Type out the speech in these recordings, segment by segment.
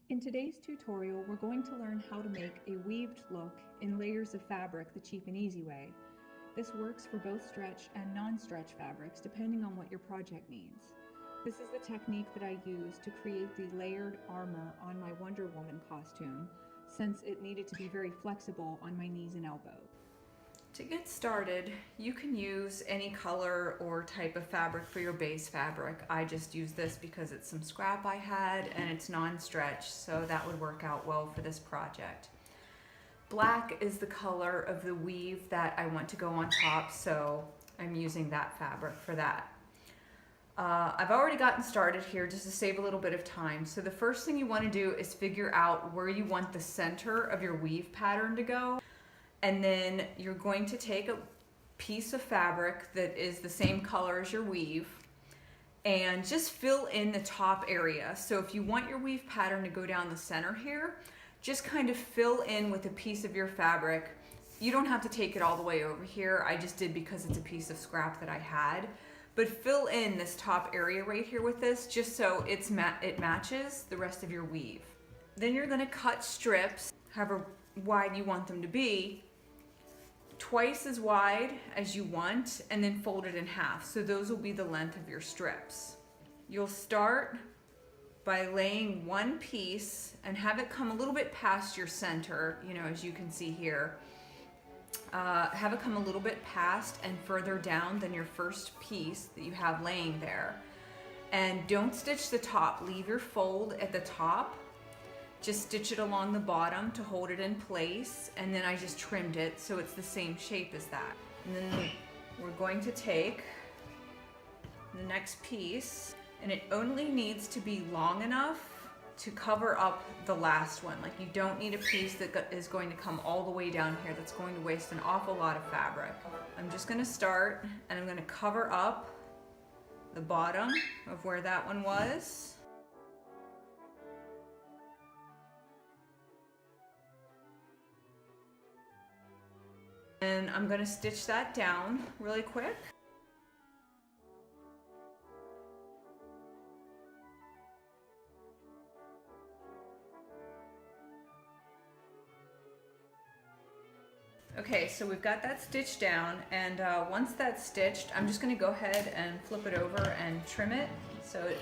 In today's tutorial, we're going to learn how to make a weaved look in layers of fabric the cheap and easy way. This works for both stretch and non-stretch fabrics depending on what your project needs. This is the technique that I used to create the layered armor on my Wonder Woman costume, since it needed to be very flexible on my knees and elbows. To get started, you can use any color or type of fabric for your base fabric. I just use this because it's some scrap I had and it's non-stretch, so that would work out well for this project. Black is the color of the weave that I want to go on top, so I'm using that fabric for that. I've already gotten started here just to save a little bit of time. So the first thing you want to do is figure out where you want the center of your weave pattern to go. And then you're going to take a piece of fabric that is the same color as your weave and just fill in the top area. So if you want your weave pattern to go down the center here, just kind of fill in with a piece of your fabric. You don't have to take it all the way over here. I just did because it's a piece of scrap that I had. But fill in this top area right here with this, just so it matches the rest of your weave. Then you're gonna cut strips, however wide you want them to be, twice as wide as you want, and then fold it in half. So those will be the length of your strips. You'll start by laying one piece and have it come a little bit past your center, as you can see here. Have it come a little bit past and further down than your first piece that you have laying there. And don't stitch the top, leave your fold at the top. Just stitch it along the bottom to hold it in place, and then I just trimmed it so it's the same shape as that. And then we're going to take the next piece, and it only needs to be long enough to cover up the last one. Like, you don't need a piece that is going to come all the way down here. That's going to waste an awful lot of fabric. I'm just going to start, and I'm going to cover up the bottom of where that one was. And I'm going to stitch that down really quick. Okay, so we've got that stitched down, and once that's stitched, I'm just going to go ahead and flip it over and trim it so it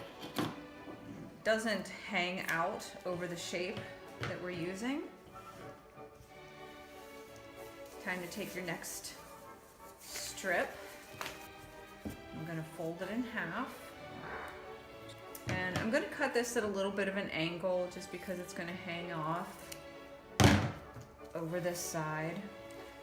doesn't hang out over the shape that we're using. Time to take your next strip. I'm going to fold it in half. And I'm going to cut this at a little bit of an angle just because it's going to hang off over this side.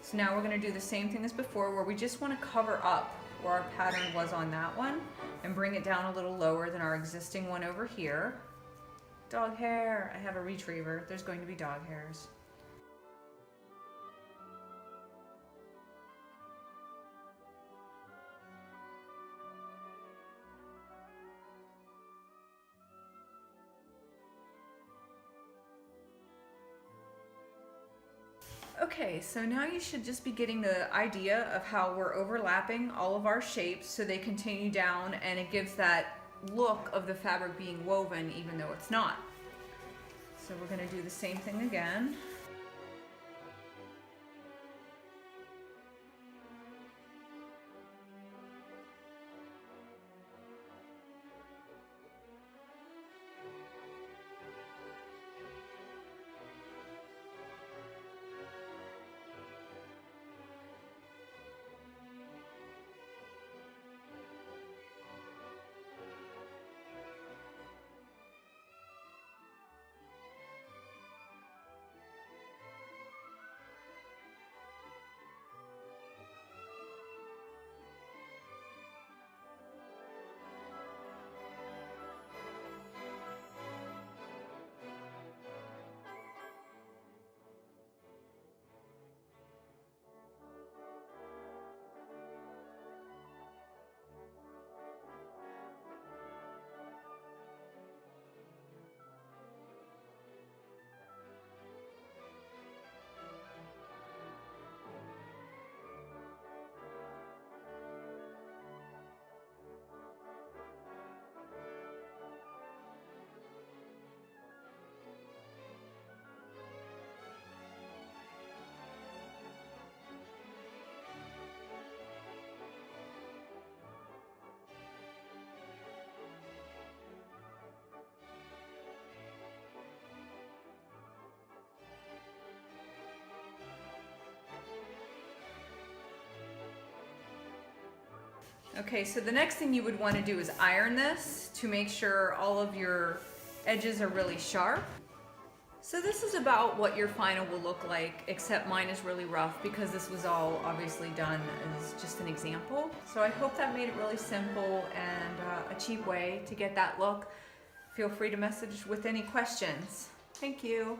So now we're going to do the same thing as before, where we just want to cover up where our pattern was on that one and bring it down a little lower than our existing one over here. Dog hair. I have a retriever. There's going to be dog hairs. Okay, so now you should just be getting the idea of how we're overlapping all of our shapes so they continue down, and it gives that look of the fabric being woven even though it's not. So we're going to do the same thing again. Okay, so the next thing you would want to do is iron this to make sure all of your edges are really sharp. So this is about what your final will look like, except mine is really rough because this was all obviously done as just an example. So I hope that made it really simple and a cheap way to get that look. Feel free to message with any questions. Thank you.